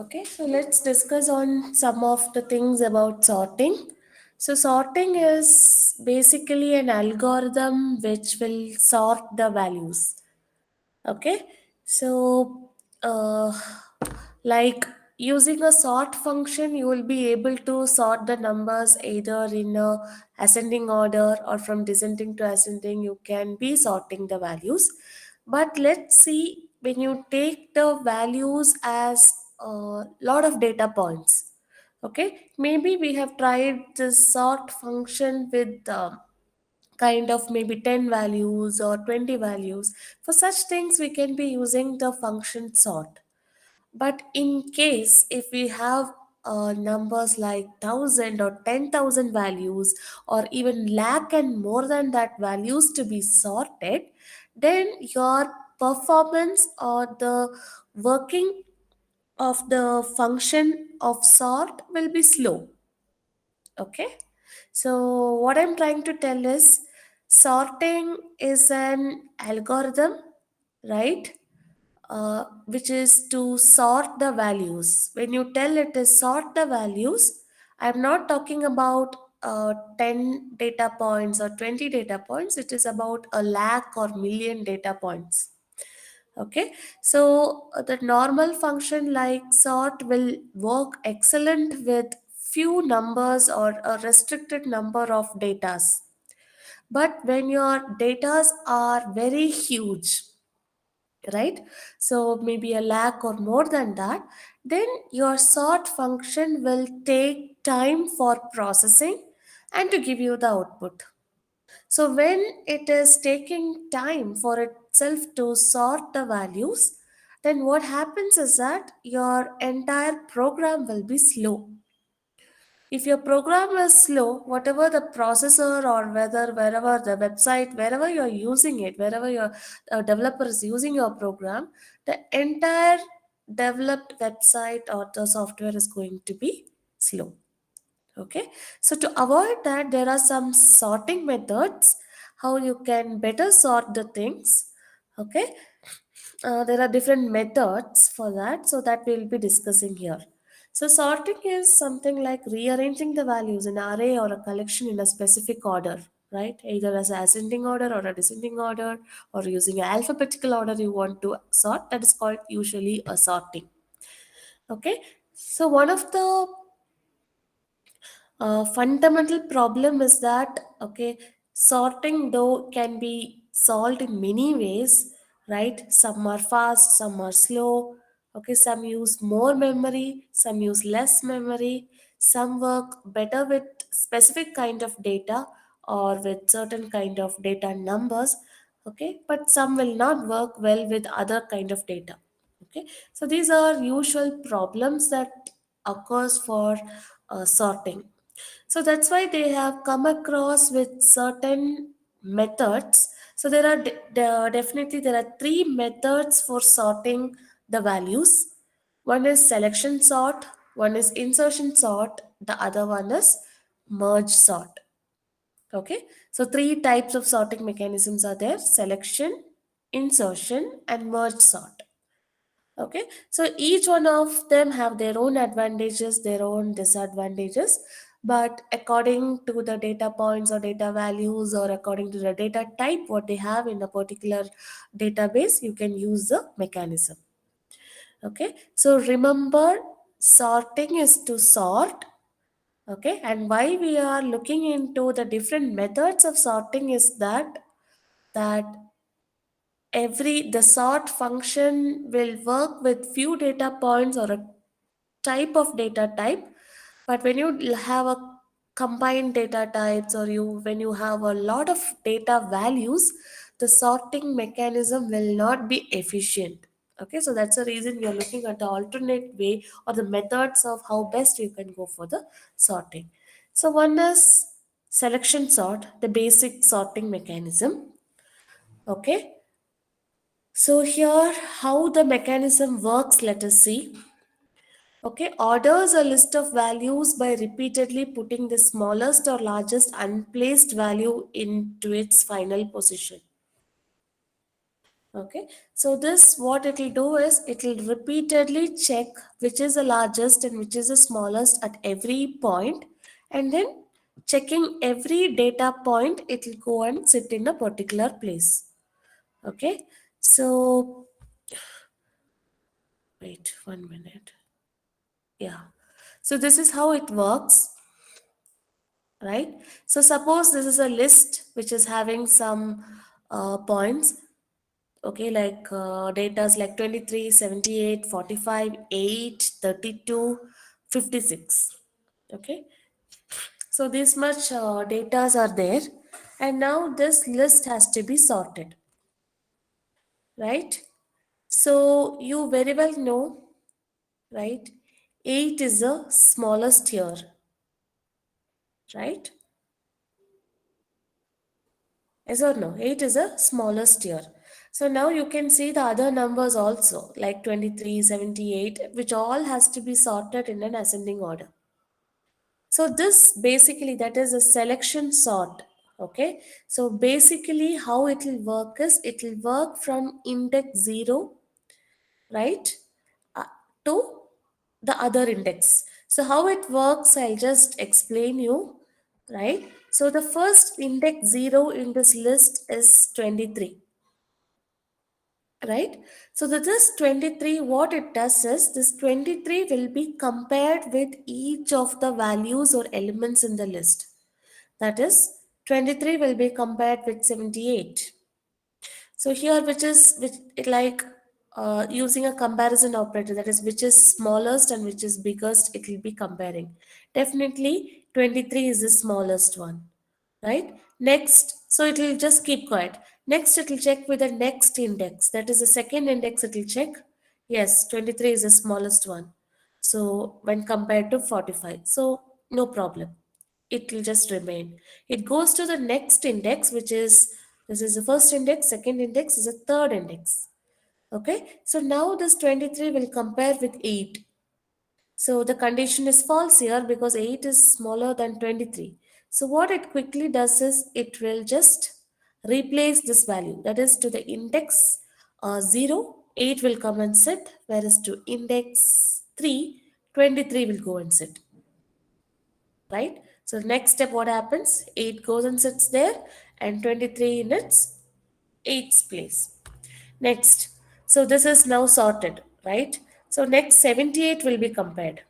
Okay, so let's discuss on some of the things about sorting. So sorting is basically an algorithm which will sort the values. Okay, so like using a sort function, you will be able to sort the numbers either in a ascending order or from descending to ascending. You can be sorting the values, but let's see when you take the values as a lot of data points. Okay, maybe we have tried this sort function with kind of maybe 10 values or 20 values. For such things, we can be using the function sort. But in case if we have numbers like 1000 or 10,000 values or even lakh and more than that values to be sorted, then your performance or the working of the function of sort will be slow. Okay, so what I'm trying to tell is sorting is an algorithm, right? Which is to sort the values. When you tell it is sort the values, I'm not talking about 10 data points or 20 data points. It is about a lakh or million data points. Okay, so the normal function like sort will work excellent with few numbers or a restricted number of datas. But when your datas are very huge, right? So maybe a lakh or more than that, then your sort function will take time for processing and to give you the output. So when it is taking time for itself to sort the values, then what happens is that your entire program will be slow. If your program is slow, whatever the processor or whether wherever the website, wherever you're using it, wherever your developer is using your program, the entire developed website or the software is going to be slow. Okay, so to avoid that, there are some sorting methods how you can better sort the things. Okay, there are different methods for that, so that we'll be discussing here. So sorting is something like rearranging the values in an array or a collection in a specific order, right? Either as an ascending order or a descending order, or using an alphabetical order you want to sort. That is called usually a sorting. Okay, so one of the fundamental problem is that, okay, sorting though can be solved in many ways, right? Some are fast, some are slow. Okay, some use more memory, some use less memory, some work better with specific kind of data or with certain kind of data numbers. Okay, but some will not work well with other kind of data. Okay, so these are usual problems that occurs for sorting. So that's why they have come across with certain methods. So there are definitely there are three methods for sorting the values. One is selection sort, one is insertion sort, the other one is merge sort. Okay, so three types of sorting mechanisms are there: selection, insertion, and merge sort. Okay, so each one of them have their own advantages, their own disadvantages, but according to the data points or data values or according to the data type what they have in a particular database, you can use the mechanism. Okay, so remember, sorting is to sort. Okay, and why we are looking into the different methods of sorting is that every the sort function will work with few data points or a type of data type. But when you have a combined data types or you when you have a lot of data values, the sorting mechanism will not be efficient. Okay, so that's the reason we are looking at the alternate way or the methods of how best you can go for the sorting. So one is selection sort, the basic sorting mechanism. Okay, so here how the mechanism works, let us see. Okay, orders a list of values by repeatedly putting the smallest or largest unplaced value into its final position. Okay, so this what it will do is it will repeatedly check which is the largest and which is the smallest at every point, and then checking every data point, it will go and sit in a particular place. Okay, so wait 1 minute. Yeah, so this is how it works, right? So suppose this is a list which is having some points. Okay, like datas like 23, 78, 45, 8, 32, 56. Okay, so this much datas are there, and now this list has to be sorted, right? So you very well know, right? 8 is the smallest here, right? Yes or no? 8 is the smallest here. So now you can see the other numbers also, like 23, 78, which all has to be sorted in an ascending order. So this basically that is a selection sort. Okay. So basically how it will work is it will work from index 0, right, uh, to the other index. So how it works, I'll just explain you, right? So the first index 0 in this list is 23, right? So this 23, what it does is this 23 will be compared with each of the values or elements in the list. That is, 23 will be compared with 78. So here, which is which it like using a comparison operator, that is, which is smallest and which is biggest, it will be comparing. Definitely, 23 is the smallest one, right? Next, so it will just keep quiet. Next, it will check with the next index, that is the second index. It will check. Yes, 23 is the smallest one. So when compared to 45, so no problem, it will just remain. It goes to the next index, which is this is the first index, second index is the third index. Okay, so now this 23 will compare with 8. So the condition is false here because 8 is smaller than 23. So what it quickly does is it will just replace this value, that is to the index 0, 8 will come and sit, whereas to index 3, 23 will go and sit, right? So next step, what happens? 8 goes and sits there, and 23 in its 8th place. Next, so this is now sorted, right? So next 78 will be compared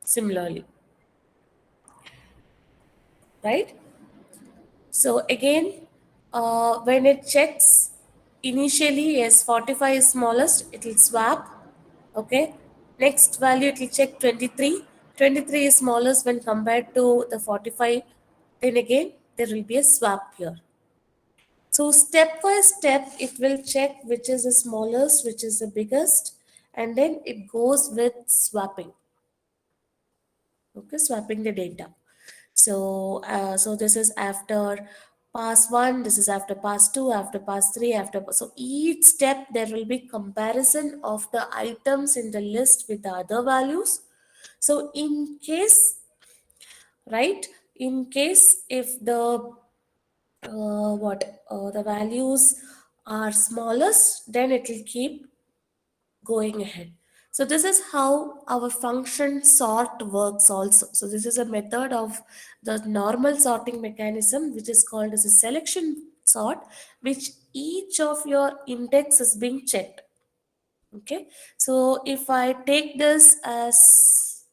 similarly, right? So again, when it checks initially, yes, 45 is smallest, it will swap. Okay. Next value, it will check 23. 23 is smallest when compared to the 45. Then again, there will be a swap here. So step by step, it will check which is the smallest, which is the biggest, and then it goes with swapping. Okay, swapping the data. So this is after pass one, this is after pass two, after pass three, after so each step there will be comparison of the items in the list with the other values. So in case, right, in case if the the values are smallest, then it will keep going ahead. So this is how our function sort works also. So this is a method of the normal sorting mechanism, which is called as a selection sort, which each of your index is being checked. Okay. So if I take this as,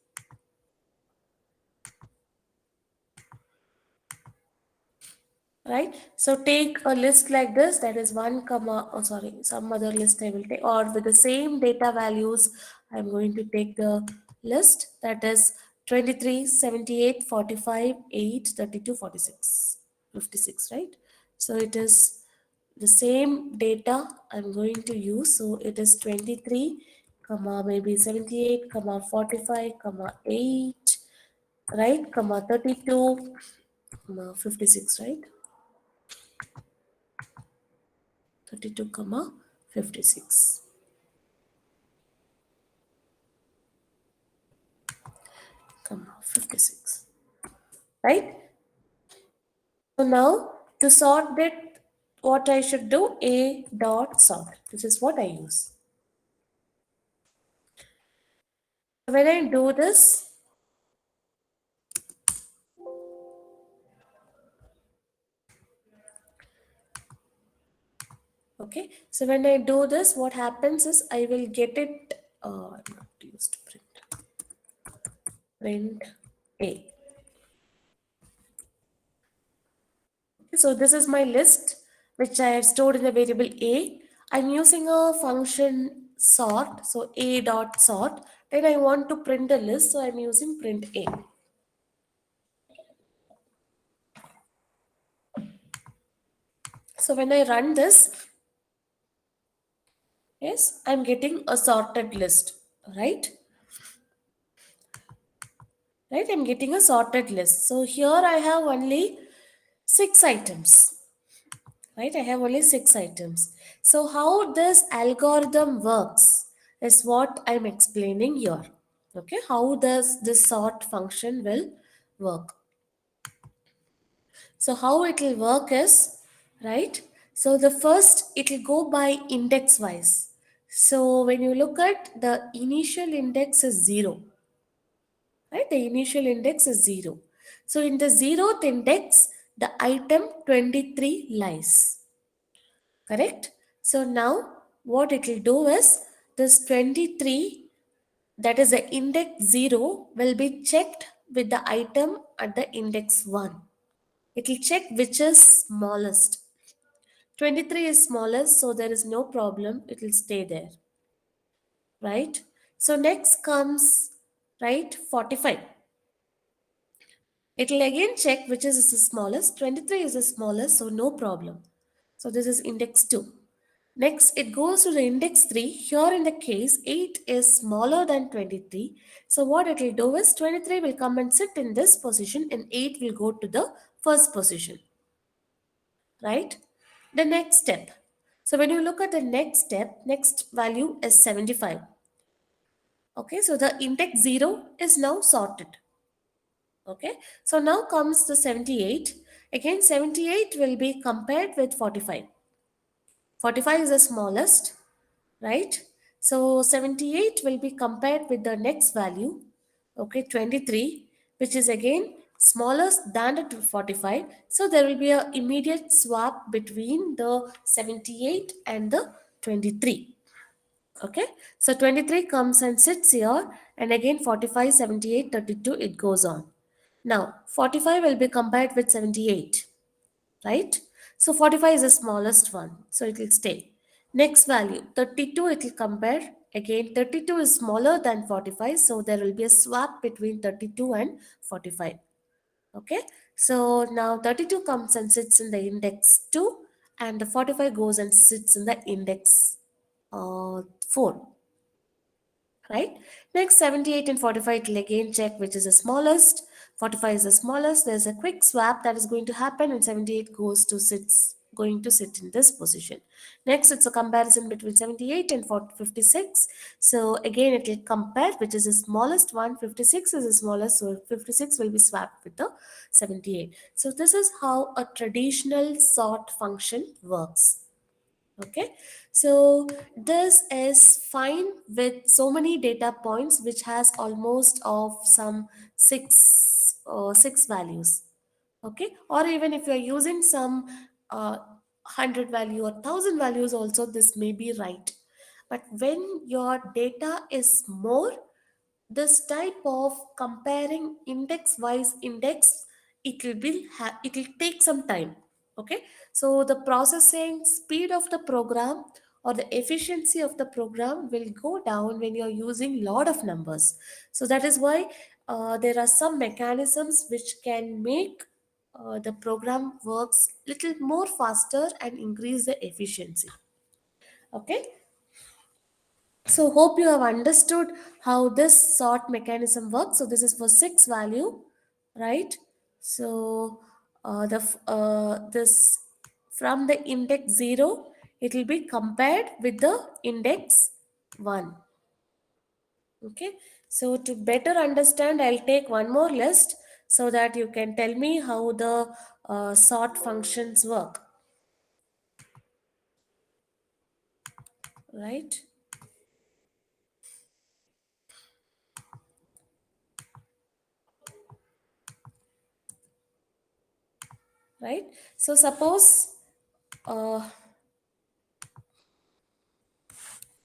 right, so take a list like this, that is one comma, oh sorry, some other list I will take, or with the same data values I'm going to take the list, that is 23, 78, 45, 8, 32, 46, 56, right? So it is the same data I'm going to use. So it is 23 comma maybe 78 comma 45 comma 8, right, comma 32 comma 56, right? 32 comma 56 comma 56, right? So now to sort that, what I should do, A dot sort. This is what I use. When I do this, okay, so when I do this, what happens is I will get it, not used print A. So this is my list which I have stored in the variable A. I'm using a function sort, so A dot sort. Then I want to print a list, so I'm using print A. So when I run this, yes, I'm getting a sorted list, right? Right, I'm getting a sorted list. So here I have only 6 items, right? I have only 6 items. So how this algorithm works is what I'm explaining here. Okay, how does this sort function will work? So how it will work is, right? So the first it will go by index wise. So when you look at the initial index is 0, right? The initial index is 0. So in the 0th index, the item 23 lies. Correct? So now what it will do is this 23, that is the index 0, will be checked with the item at the index 1. It will check which is smallest. 23 is smallest, so there is no problem. It will stay there. Right? So next comes, right, 45. It will again check which is the smallest. 23 is the smallest, so no problem. So this is index 2. Next, it goes to the index 3. Here in the case, 8 is smaller than 23. So what it will do is 23 will come and sit in this position and 8 will go to the first position. Right? The next step. So when you look at the next step, next value is 75. Okay, so the index 0 is now sorted. Okay, so now comes the 78. Again, 78 will be compared with 45. 45 is the smallest, right? So 78 will be compared with the next value, okay, 23, which is again smallest than the 45. So there will be a immediate swap between the 78 and the 23. Okay, so 23 comes and sits here, and again 45, 78, 32, it goes on. Now 45 will be compared with 78, right? So 45 is the smallest one, so it will stay. Next value 32, it will compare. Again 32 is smaller than 45, so there will be a swap between 32 and 45. Okay, so now 32 comes and sits in the index 2, and the 45 goes and sits in the index 4. Right, next 78 and 45 it will again check which is the smallest. 45 is the smallest. There's a quick swap that is going to happen, and 78 goes to sits going to sit in this position. Next, it's a comparison between 78 and 56. So again it will compare which is the smallest one. 56 is the smallest, so 56 will be swapped with the 78. So this is how a traditional sort function works. Okay, so this is fine with so many data points, which has almost of some six values. Okay, or even if you're using some 100 value or 1000 values also, this may be right. But when your data is more, this type of comparing index wise index, it will take some time. Okay, so the processing speed of the program or the efficiency of the program will go down when you're using lot of numbers. So that is why there are some mechanisms which can make the program works little more faster and increase the efficiency. Okay, so hope you have understood how this sort mechanism works. So this is for 6 value, right? So this from the index 0, it will be compared with the index 1. Okay. So to better understand, I'll take one more list so that you can tell me how the sort functions work. right? Right? So suppose, uh,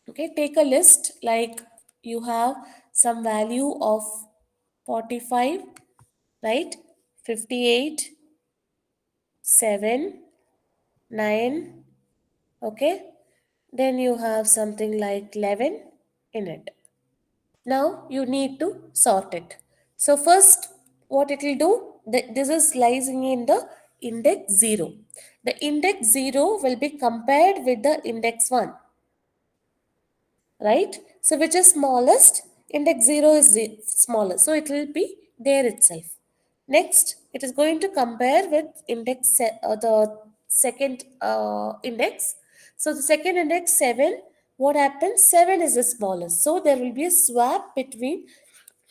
okay, take a list like you have some value of 45, right? 58, 7, 9, okay? Then you have something like 11 in it. Now you need to sort it. So first, what it will do, this is lies in the index 0. The index 0 will be compared with the index 1, right? So which is smallest? Index 0 is smallest, so it will be there itself. Next, it is going to compare with the second index. So the second index 7, what happens? 7 is the smallest, so there will be a swap between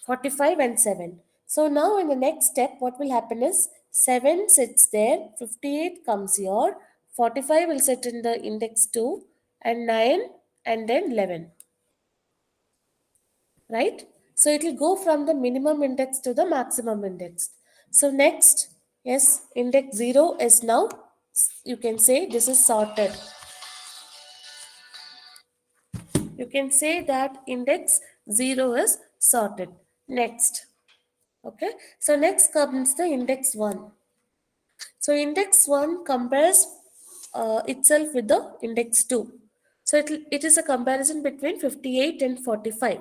45 and 7. So now in the next step, what will happen is 7 sits there, 58 comes here, 45 will sit in the index 2, and 9, and then 11, right? So it will go from the minimum index to the maximum index. So next, yes, index 0 is now, you can say this is sorted. You can say that index 0 is sorted. Next, okay. So next comes the index 1. So index 1 compares itself with the index 2. So it is a comparison between 58 and 45.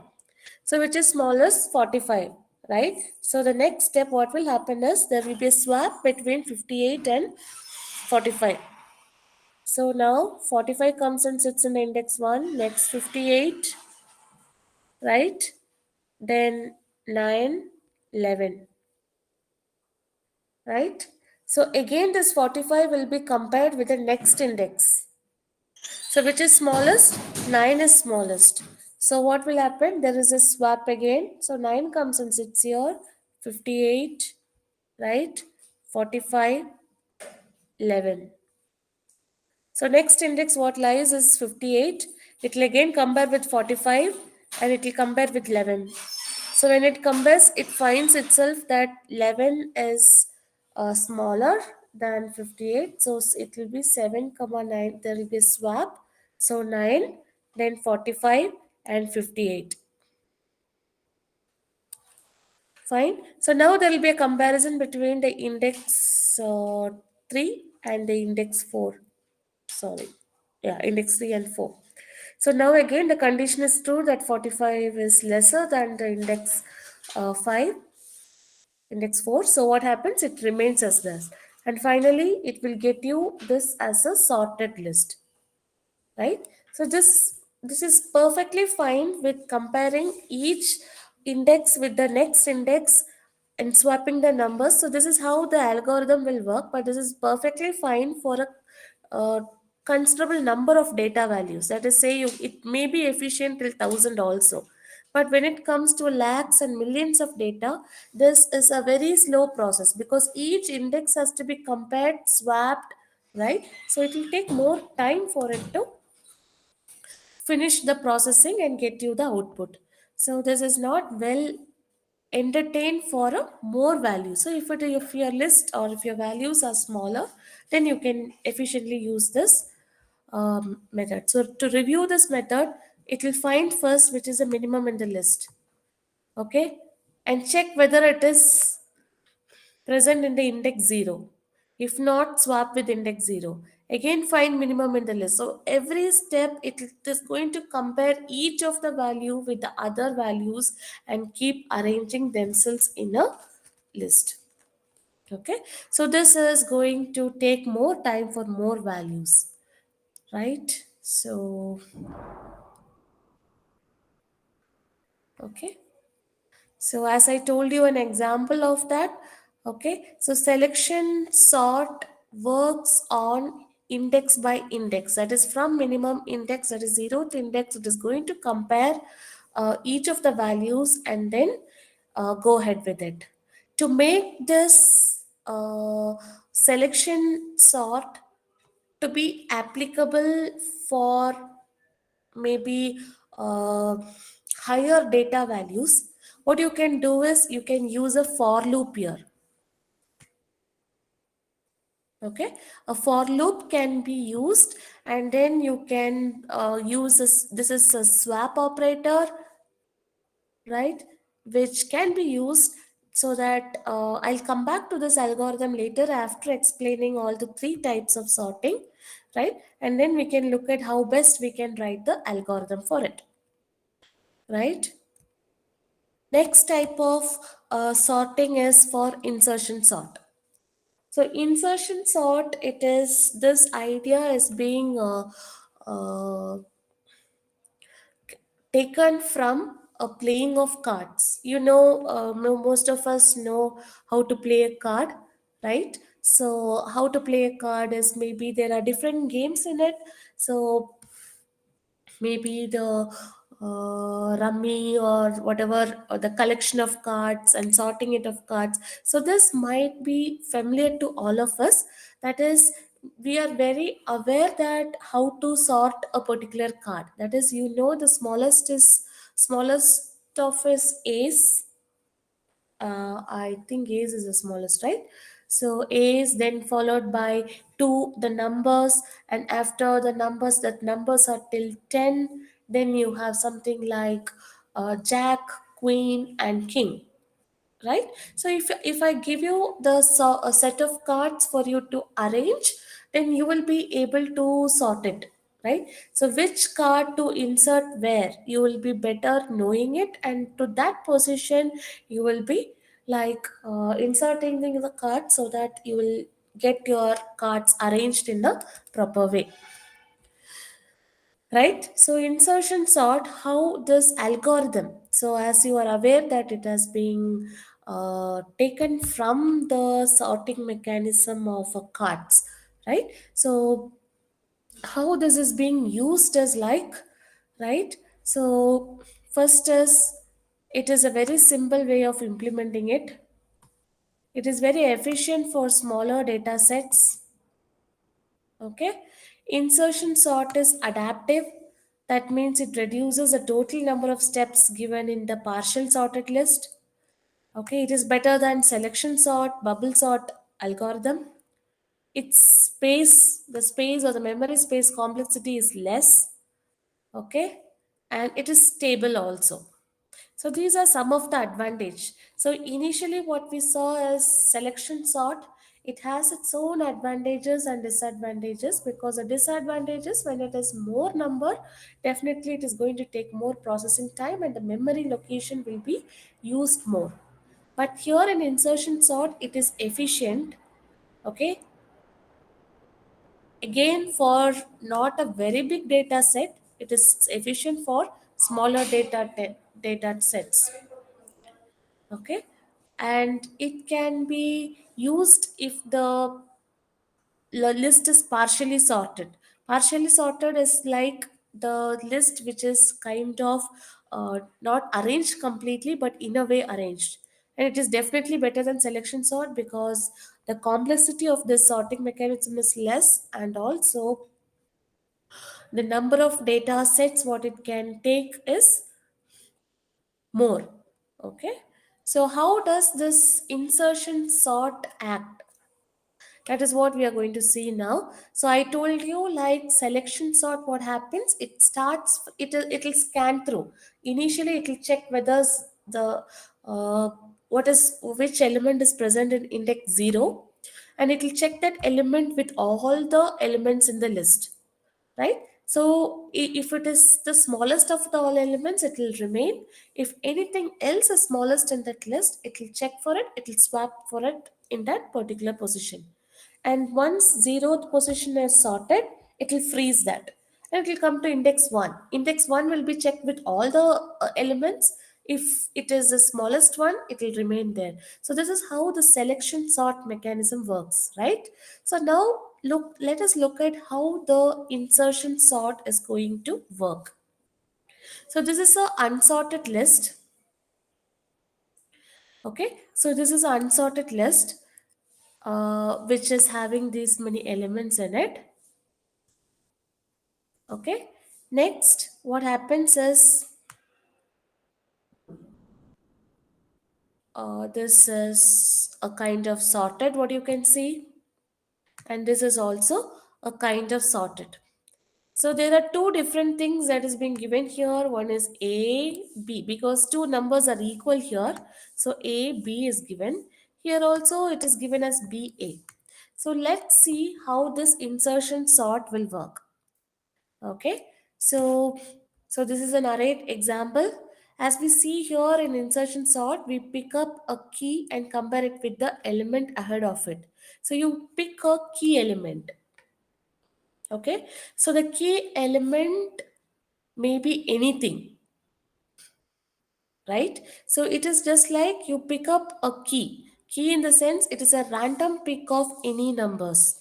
So which is smallest? 45, right? So the next step, what will happen is there will be a swap between 58 and 45. So now 45 comes and sits in the index 1, next 58, right? Then 9, 11, right? So again this 45 will be compared with the next index. So which is smallest? 9 is smallest. So what will happen? There is a swap again. So 9 comes and sits here. 58, right? 45, 11. So next index what lies is 58. It will again compare with 45 and it will compare with 11. So when it compares, it finds itself that 11 is smaller than 58. So it will be 7 comma 9. There will be a swap. So 9, then 45 and 58. Fine. So now there will be a comparison between the index 3 and the index 4. Sorry. Yeah, index 3 and 4. So now again the condition is true that 45 is lesser than the index 5, index 4. So what happens? It remains as this. And finally, it will get you this as a sorted list, right? So this is perfectly fine with comparing each index with the next index and swapping the numbers. So this is how the algorithm will work, but this is perfectly fine for a considerable number of data values. That is, say you, it may be efficient till 1,000 also, but when it comes to lakhs and millions of data, this is a very slow process because each index has to be compared, swapped, right? So it will take more time for it to finish the processing and get you the output. So this is not well entertained for a more value. So if your list or if your values are smaller, then you can efficiently use this method. So to review this method, it will find first which is the minimum in the list, okay, and check whether it is present in the index 0. If not, swap with index 0. Again, find minimum in the list. So every step, it is going to compare each of the value with the other values and keep arranging themselves in a list. Okay. So this is going to take more time for more values, right? So, okay. So as I told you an example of that, okay. So selection sort works on index by index. That is from minimum index, that is zeroth index. It is going to compare each of the values and then go ahead with it. To make this selection sort to be applicable for maybe higher data values, what you can do is you can use a for loop here. Okay, a for loop can be used, and then you can use this is a swap operator, right, which can be used, so that I'll come back to this algorithm later after explaining all the three types of sorting, right, and then we can look at how best we can write the algorithm for it, right. Next type of sorting is for insertion sort. So insertion sort, it is, this idea is being uh, taken from a playing of cards. You know, most of us know how to play a card, right? So how to play a card is, maybe there are different games in it. So maybe the rummy or whatever, or the collection of cards and sorting it of cards. So this might be familiar to all of us. That is, we are very aware that how to sort a particular card. That is, you know, the smallest of is ace. I think A's is the smallest, right? So A is then followed by two, the numbers, and after the numbers, that numbers are till 10. Then you have something like Jack, Queen, and King, right. So if I give you a set of cards for you to arrange, then you will be able to sort it, right. So which card to insert where, you will be better knowing it, and to that position you will be like inserting the card, so that you will get your cards arranged in the proper way, right. So insertion sort, how this algorithm, so as you are aware that it has been taken from the sorting mechanism of cards, right. So how this is being used is like, right. So first is, it is a very simple way of implementing it. It is very efficient for smaller data sets. Okay. Insertion sort is adaptive. That means it reduces the total number of steps given in the partial sorted list. Okay. It is better than selection sort, bubble sort algorithm. Its space, the space or the memory space complexity is less. Okay. And it is stable also. So these are some of the advantage. So initially what we saw is selection sort. It has its own advantages and disadvantages, because the disadvantages, when it is more number, definitely it is going to take more processing time and the memory location will be used more. But here in insertion sort, it is efficient. Okay. Again, for not a very big data set, it is efficient for smaller data sets. Okay. And it can be used if the list is partially sorted. Partially sorted is like the list which is kind of not arranged completely, but in a way arranged, and it is definitely better than selection sort, because the complexity of this sorting mechanism is less, and also the number of data sets what it can take is more. Okay. So how does this insertion sort act? That is what we are going to see now. So I told you, like selection sort, what happens, it starts, it'll scan through. Initially it will check whether the uh, what is, which element is present in index 0, and it will check that element with all the elements in the list, right. So if it is the smallest of the all elements, it will remain. If anything else is smallest in that list, it will check for it, it will swap for it in that particular position. And once zeroth position is sorted, it will freeze that, and it will come to index 1. Index 1 will be checked with all the elements. If it is the smallest one, it will remain there. So this is how the selection sort mechanism works, right. So now let us look at how the insertion sort is going to work. So this is a unsorted list. Okay, so this is an unsorted list which is having these many elements in it. Okay. Next, what happens is this is a kind of sorted, what you can see, and this is also a kind of sorted. So there are two different things that is being given here. One is A, B, because two numbers are equal here. So A, B is given. Here also it is given as B, A. So let's see how this insertion sort will work. Okay. So, so this is an array example. As we see here in insertion sort, we pick up a key and compare it with the element ahead of it. So you pick a key element. Okay. So the key element may be anything, right? So it is just like you pick up a key. Key in the sense it is a random pick of any numbers,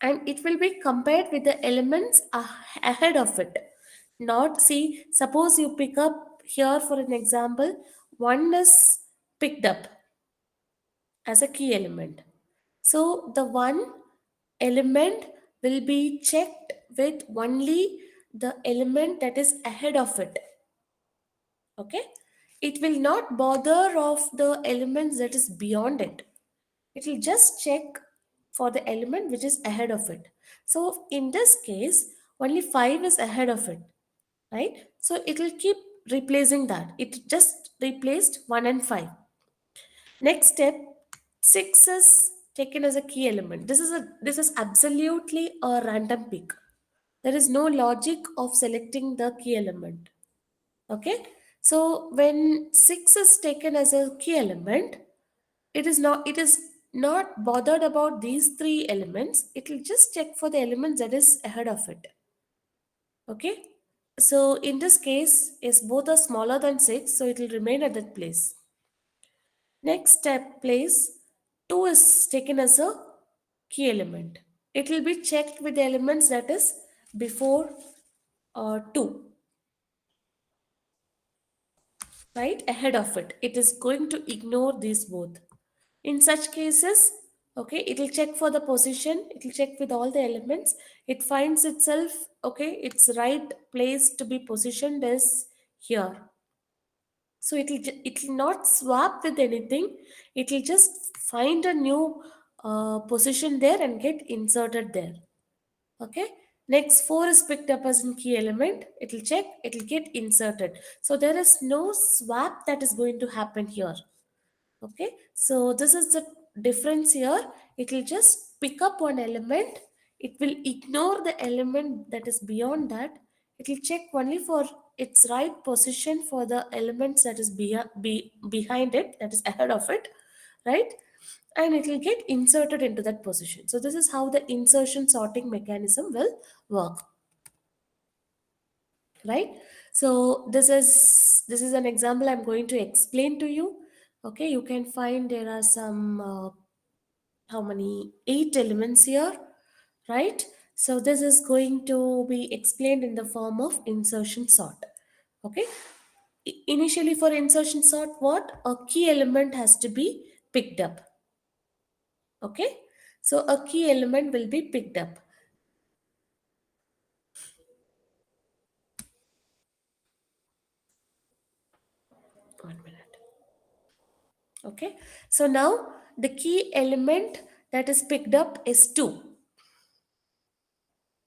and it will be compared with the elements ahead of it. Not see, suppose you pick up here for an example, one is picked up as a key element. So the one element will be checked with only the element that is ahead of it. Okay, it will not bother of the elements that is beyond it. It will just check for the element which is ahead of it. So in this case only 5 is ahead of it, right? So it will keep replacing that. It just replaced 1 and 5. Next step, 6 is taken as a key element. This is absolutely a random pick. There is no logic of selecting the key element. Okay, so when 6 is taken as a key element, it is not bothered about these three elements. It will just check for the elements that is ahead of it. Okay, so in this case is both are smaller than 6, so it will remain at that place. Next step, place 2 is taken as a key element. It will be checked with the elements that is before 2, right ahead of it. It is going to ignore these both. In such cases, okay, it will check for the position, it will check with all the elements. It finds itself, okay, its right place to be positioned is here. So it will not swap with anything. It will just find a new position there and get inserted there. Okay, next 4 is picked up as a key element. It will check, it will get inserted. So there is no swap that is going to happen here. Okay, so this is the difference here. It will just pick up one element. It will ignore the element that is beyond that. It will check only for its right position for the elements that is behind it, that is ahead of it, right? And it will get inserted into that position. So this is how the insertion sorting mechanism will work, right? So this is an example I'm going to explain to you. Okay, you can find there are some how many 8 elements here, right? So this is going to be explained in the form of insertion sort. Okay, initially for insertion sort, what a key element has to be picked up. Okay, so a key element will be picked up. One minute. Okay, so now the key element that is picked up is 2.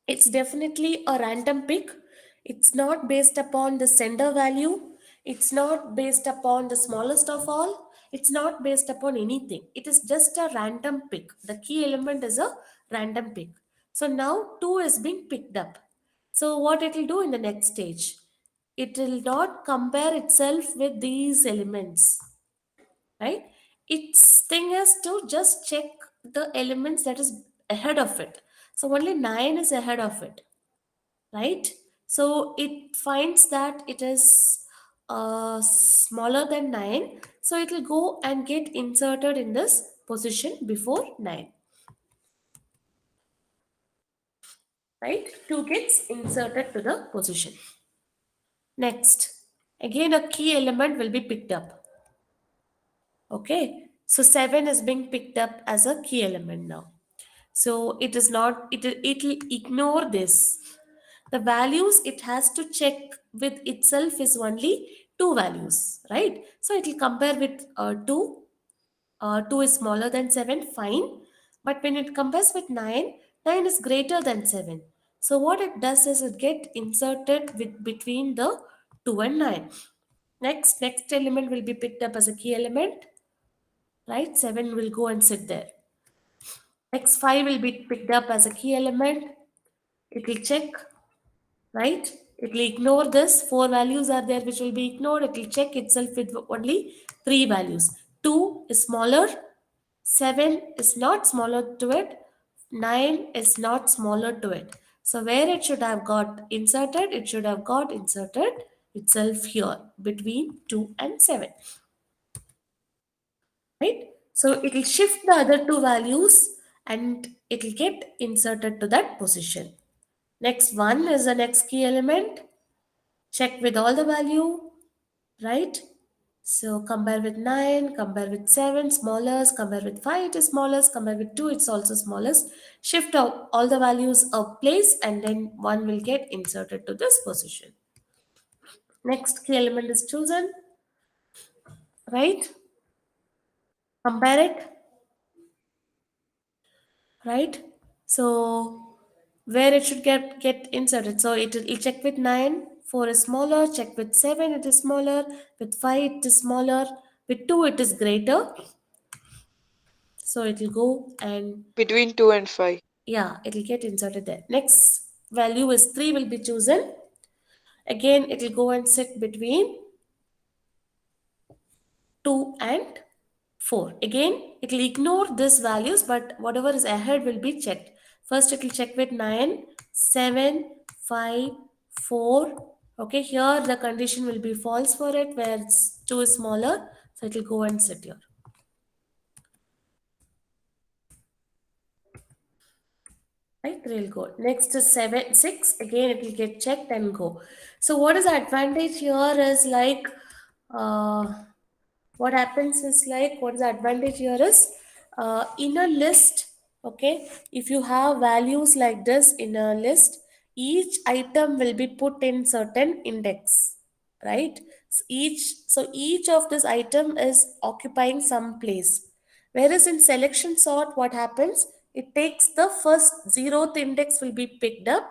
It's definitely a random pick. It's not based upon the sender value. It's not based upon the smallest of all. It's not based upon anything. It is just a random pick. The key element is a random pick. So now 2 is being picked up. So what it will do in the next stage? It will not compare itself with these elements, right? Its thing is to just check the elements that is ahead of it. So only 9 is ahead of it, right? So it finds that it is smaller than 9, so it will go and get inserted in this position before 9, right? 2 gets inserted to the position. Next, again a key element will be picked up. Okay, so 7 is being picked up as a key element now. So it is not, it will ignore this. the values it has to check with itself is only two values, right? So it will compare with 2. 2 is smaller than 7, fine. But when it compares with 9, 9 is greater than 7. So what it does is it get inserted with between the 2 and 9. Next element will be picked up as a key element, right? 7 will go and sit there. Next 5 will be picked up as a key element. It will check, right? It will ignore this. 4 values are there which will be ignored. It will check itself with only 3 values. 2 is smaller, 7 is not smaller to it, 9 is not smaller to it. So where it should have got inserted, it should have got inserted itself here between 2 and 7, right? So it will shift the other two values and it will get inserted to that position. Next one is the next key element. Check with all the value, right? So compare with 9, compare with 7, smallest, compare with 5, it is smallest, compare with 2, it's also smallest. Shift out all the values of place and then one will get inserted to this position. Next key element is chosen, right? Compare it, right? So where it should get inserted. So it check with 9, 4 is smaller, check with 7, it is smaller, with 5 it is smaller, with 2 it is greater. So it will go and Between 2 and 5. yeah, it will get inserted there. Next value is 3 will be chosen. Again, it will go and sit between 2 and 4. Again, it will ignore these values, but whatever is ahead will be checked. First, it will check with 9, 7, 5, 4. Okay, here the condition will be false for it, where 2 is smaller. So it will go and sit here. Right, 3 will go. Next is 7, 6. Again, it will get checked and go. So what is the advantage here is like, uh, what happens is like, what is the advantage here is, in a list, okay, if you have values like this in a list, each item will be put in certain index, right? So each of this item is occupying some place. Whereas in selection sort, what happens, it takes the first zeroth index will be picked up.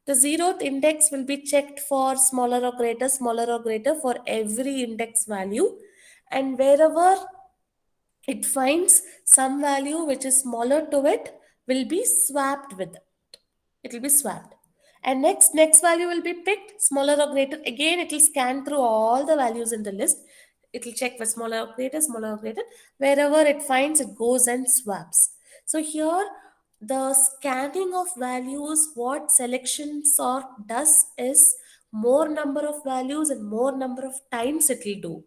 The zeroth index will be checked for smaller or greater for every index value, and wherever it finds some value which is smaller to it will be swapped with it. It will be swapped. And next value will be picked, smaller or greater. Again, it will scan through all the values in the list. It will check for smaller or greater, smaller or greater. Wherever it finds, it goes and swaps. So here, the scanning of values, what selection sort does is more number of values and more number of times it will do.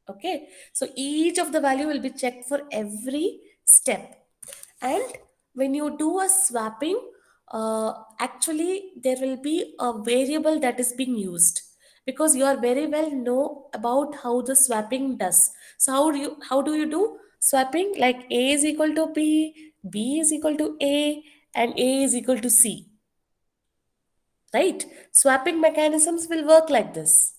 Okay, so each of the value will be checked for every step. And when you do a swapping, actually there will be a variable that is being used, because you are very well know about how the swapping does. So how do you do swapping? Like a is equal to b is equal to a, and a is equal to c, right? Swapping mechanisms will work like this.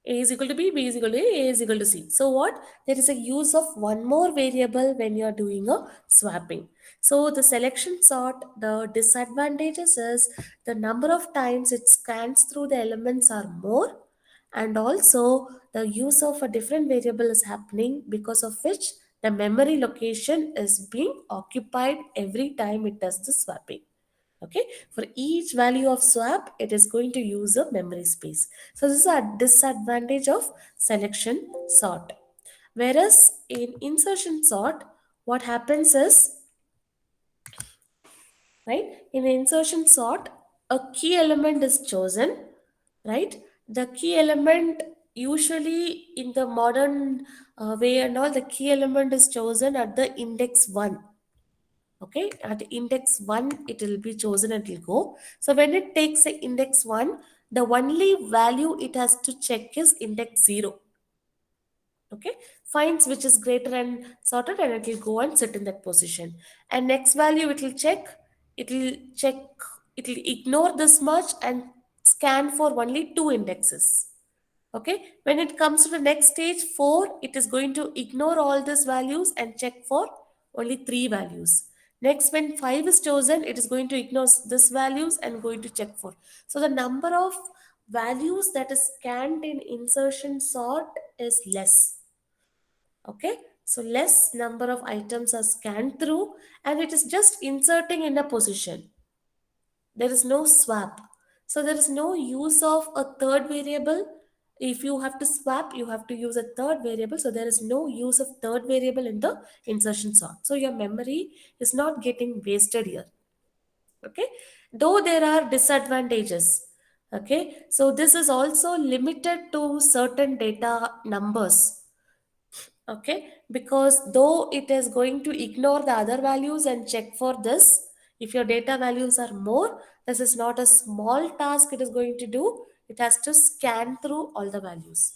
A is equal to B, B is equal to A is equal to C. So what? There is a use of one more variable when you are doing a swapping. So the selection sort, the disadvantages is the number of times it scans through the elements are more, and also the use of a different variable is happening, because of which the memory location is being occupied every time it does the swapping. Okay, for each value of swap it is going to use a memory space. So this is a disadvantage of selection sort. Whereas in insertion sort, what happens is, right, in insertion sort, a key element is chosen, right? The key element, usually in the modern way and all, the key element is chosen at the index 1. Okay, at index 1 it will be chosen and it will go. So when it takes the index 1, the only value it has to check is index 0. Okay, finds which is greater and sorted, and it will go and sit in that position. And next value it will check, it will check, it will ignore this much and scan for only two indexes. Okay, when it comes to the next stage 4, it is going to ignore all these values and check for only 3 values. Next, when 5 is chosen, it is going to ignore this values and going to check for. So the number of values that is scanned in insertion sort is less. Okay, so less number of items are scanned through, and it is just inserting in a position. There is no swap. So there is no use of a third variable. If you have to swap, you have to use a third variable. So there is no use of third variable in the insertion sort. So your memory is not getting wasted here. Okay, though there are disadvantages. Okay, so this is also limited to certain data numbers. Okay, because though it is going to ignore the other values and check for this, if your data values are more, this is not a small task it is going to do. It has to scan through all the values.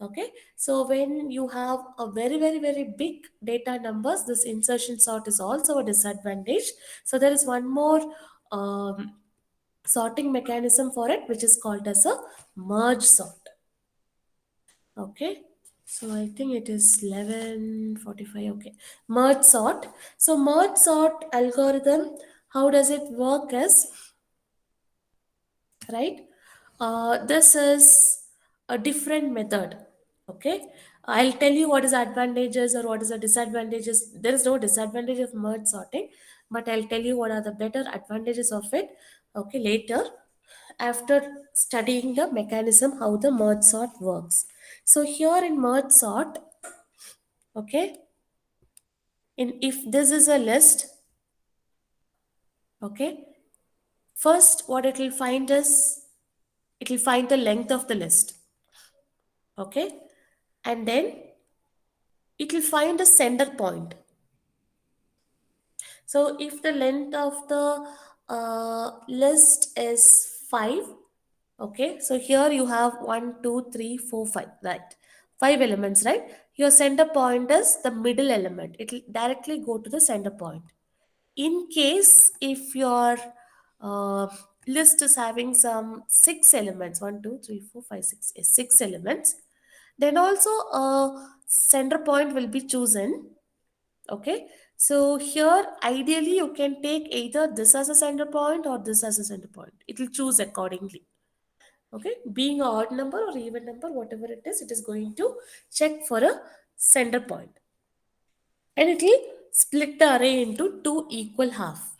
Okay, so when you have a very very very big data numbers, this insertion sort is also a disadvantage. So there is one more sorting mechanism for it, which is called as a merge sort. Okay, so I think it is 11:45. Okay, merge sort. So merge sort algorithm, how does it work? Is right. This is a different method. Okay, I'll tell you what is advantages or what is the disadvantages. There is no disadvantage of merge sorting, but I'll tell you what are the better advantages of it. Okay, later, after studying the mechanism how the merge sort works. So here in merge sort, okay, in if this is a list, okay, first what it will find is it will find the length of the list. Okay, and then it will find a sender point. So if the length of the list is 5, okay, so here you have 1, 2, 3, 4, 5, right? 5 elements, right? Your center point is the middle element. It will directly go to the center point. In case if your uh, list is having some 6 elements, 1, 2, 3, 4, 5, 6, 6 elements, then also a center point will be chosen. Okay, so here ideally you can take either this as a center point or this as a center point. It will choose accordingly. Okay, being a odd number or even number, whatever it is going to check for a center point, and it will split the array into two equal half.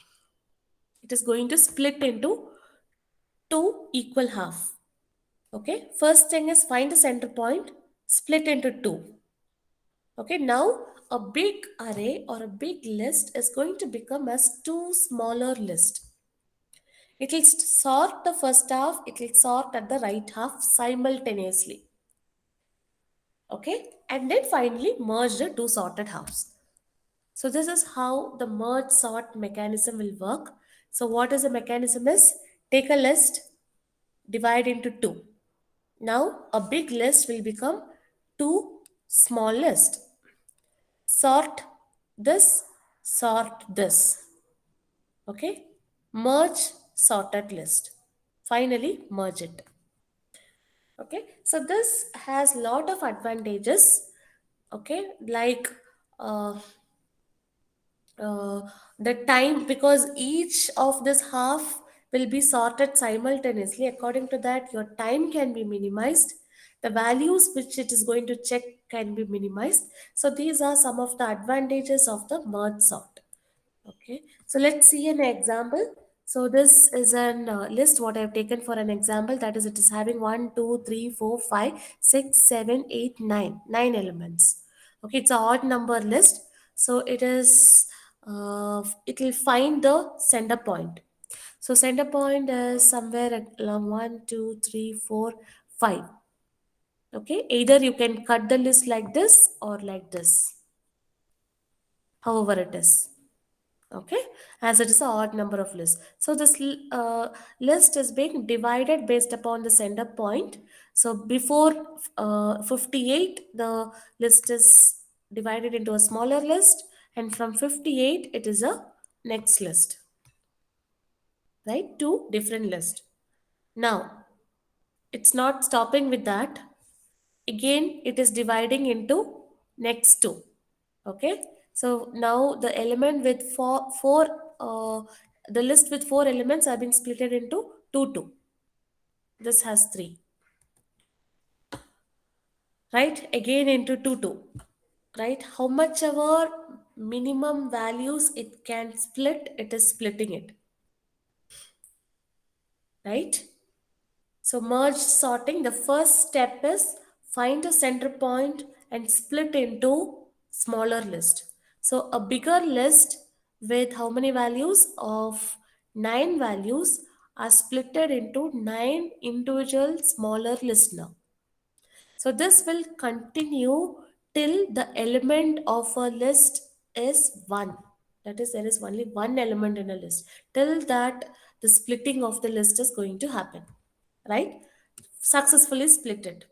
It is going to split into two equal half. Okay, first thing is find the center point, split into two. Okay, now a big array or a big list is going to become as two smaller list. It will sort the first half, it will sort at the right half simultaneously. Okay, and then finally merge the two sorted halves. So this is how the merge sort mechanism will work. So what is the mechanism is, take a list, divide into two. Now a big list will become two small lists. Sort this, sort this. Okay, merge sorted list. Finally merge it. Okay, so this has lot of advantages. Okay, like uh, uh, the time, because each of this half will be sorted simultaneously. According to that, your time can be minimized, the values which it is going to check can be minimized. So these are some of the advantages of the merge sort. Okay, so let's see an example. So this is an list what I have taken for an example. That is, it is having 1, 2, 3, 4, 5, 6, 7, 8, 9 elements. Okay, it's an odd number list. So it is it will find the center point. So center point is somewhere along 1, 2, 3, 4, 5. Okay, either you can cut the list like this or like this, however it is. Okay, as it is an odd number of lists. So this list is being divided based upon the center point. So before 58, the list is divided into a smaller list, and from 58 it is a next list, right? Two different lists. Now It's not stopping with that. Again, it is dividing into next two. Okay. So now the element with the list with four elements are being split into two, two. This has three, right? Again into two, two, right? How much ever minimum values it can split, it is splitting it, right? So merge sorting, the first step is find a center point and split into smaller list. So a bigger list with how many values of 9 values are splitted into 9 individual smaller lists now. So this will continue till the element of a list is 1. That is, there is only one element in a list. Till that, the splitting of the list is going to happen, right? Successfully split it.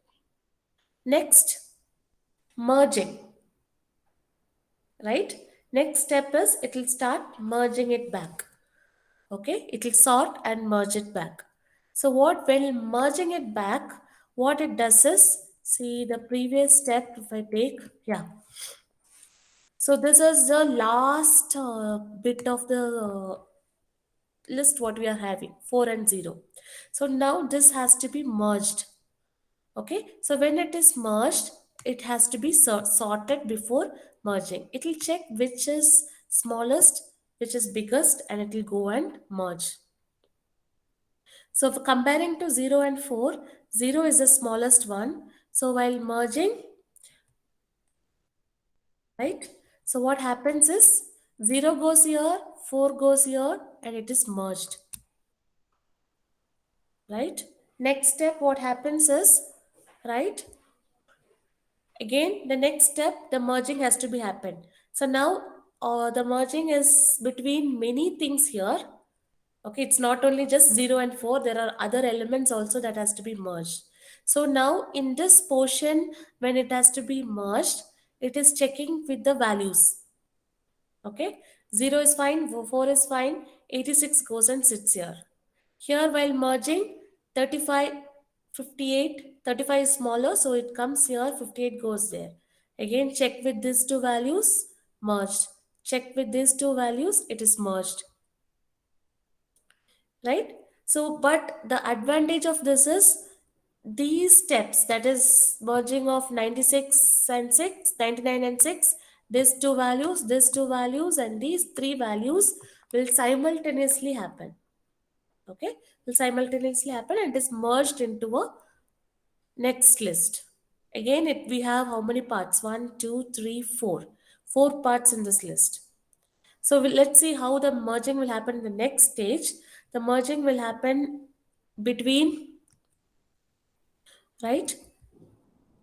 Next, merging, right? Next step is it will start merging it back. Okay, it will sort and merge it back. So what when merging it back, what it does is, see the previous step if I take, yeah. So this is the last bit of the list what we are having, 4 and 0. So now this has to be merged. Okay, so when it is merged, it has to be sorted before merging. It will check which is smallest, which is biggest, and it will go and merge. So for comparing to 0 and 4, 0 is the smallest one. So while merging, right? So what happens is 0 goes here, 4 goes here, and it is merged, right? Next step, what happens is, right? Again, the next step, the merging has to be happened. So now the merging is between many things here. Okay, it's not only just 0 and 4, there are other elements also that has to be merged. So now in this portion, when it has to be merged, it is checking with the values. Okay, 0 is fine, 4 is fine, 86 goes and sits here. Here while merging, 35, 58, 35 is smaller, so it comes here, 58 goes there. Again, check with these two values, merged. Check with these two values, it is merged, right? So, but the advantage of this is these steps, that is merging of 96 and 6, 99 and 6, these two values, and these three values will simultaneously happen. Okay, will simultaneously happen and is merged into a next list. Again, we have how many parts? One, two, three, four. Four parts in this list. So let's see how the merging will happen in the next stage. The merging will happen between, right?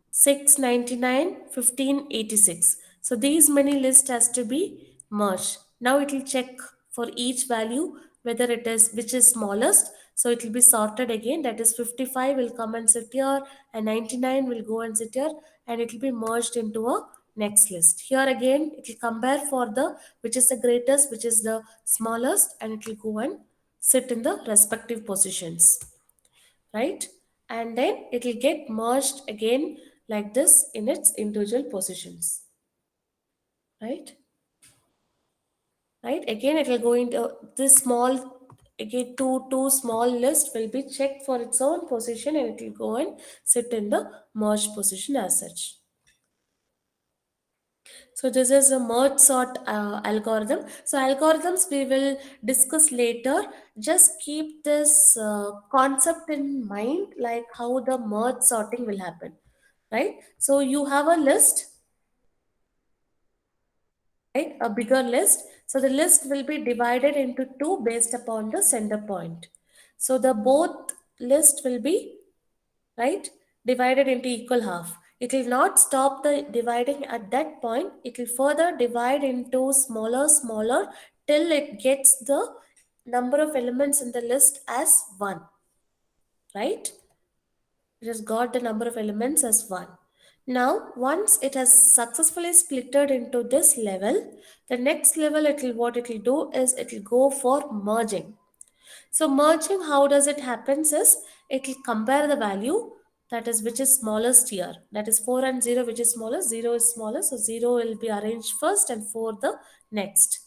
699, 1586. So these many list has to be merged. Now it will check for each value whether it is which is smallest. So it will be sorted again. That is 55 will come and sit here, and 99 will go and sit here, and it will be merged into a next list. Here again it will compare for the which is the greatest, which is the smallest, and it will go and sit in the respective positions, right? And then it will get merged again like this in its individual positions, right? Right? Again, it will go into this small, again, two small list will be checked for its own position, and it will go and sit in the merged position as such. So this is a merge sort algorithm. So algorithms we will discuss later. Just keep this concept in mind, like how the merge sorting will happen, right? So you have a list, right? A bigger list. So the list will be divided into two based upon the center point. So the both list will be, right, divided into equal half. It will not stop the dividing at that point. It will further divide into smaller till it gets the number of elements in the list as 1, right? It has got the number of elements as 1. Now, once it has successfully splitted into this level, the next level it will what it will do is it will go for merging. So merging, how does it happens is it will compare the value, that is which is smallest here. That is 4 and 0 which is smallest, 0 is smallest. So 0 will be arranged first and 4 the next.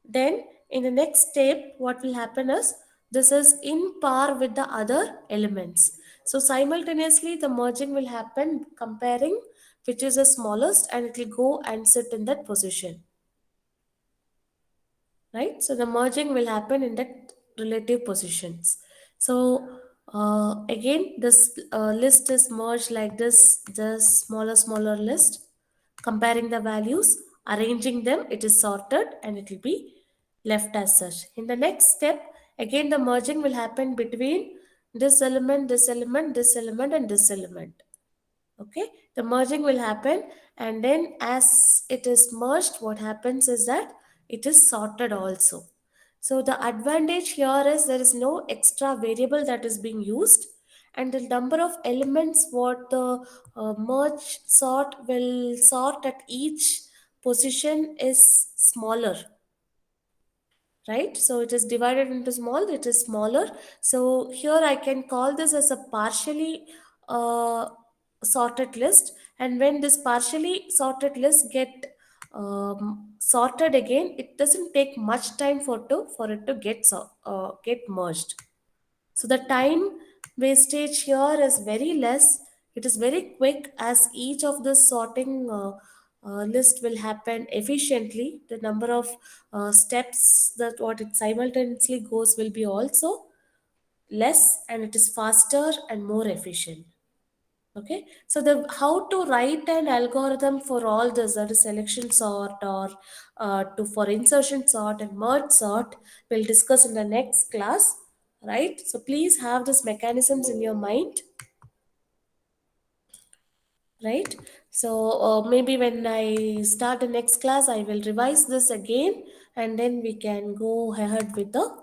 Then in the next step, what will happen is this is in par with the other elements. So simultaneously the merging will happen comparing which is the smallest and it will go and sit in that position, right? So the merging will happen in that relative positions. So again this list is merged like this smaller list, comparing the values, arranging them, it is sorted and it will be left as such. In the next step, again the merging will happen between this element, this element, this element and this element. Okay, the merging will happen, and then as it is merged, what happens is that it is sorted also. So the advantage here is there is no extra variable that is being used, and the number of elements what the merge sort will sort at each position is smaller, right? So it is divided into small, it is smaller. So here I can call this as a partially uh, sorted list, and when this partially sorted list get sorted again, it doesn't take much time for it to get merged. So the time wastage here is very less. It is very quick as each of the sorting list will happen efficiently. The number of steps that what it simultaneously goes will be also less, and it is faster and more efficient. Okay, so the how to write an algorithm for all this, that is selection sort or to for insertion sort and merge sort, we'll discuss in the next class, right? So please have these mechanisms in your mind, right? So maybe when I start the next class, I will revise this again, and then we can go ahead with the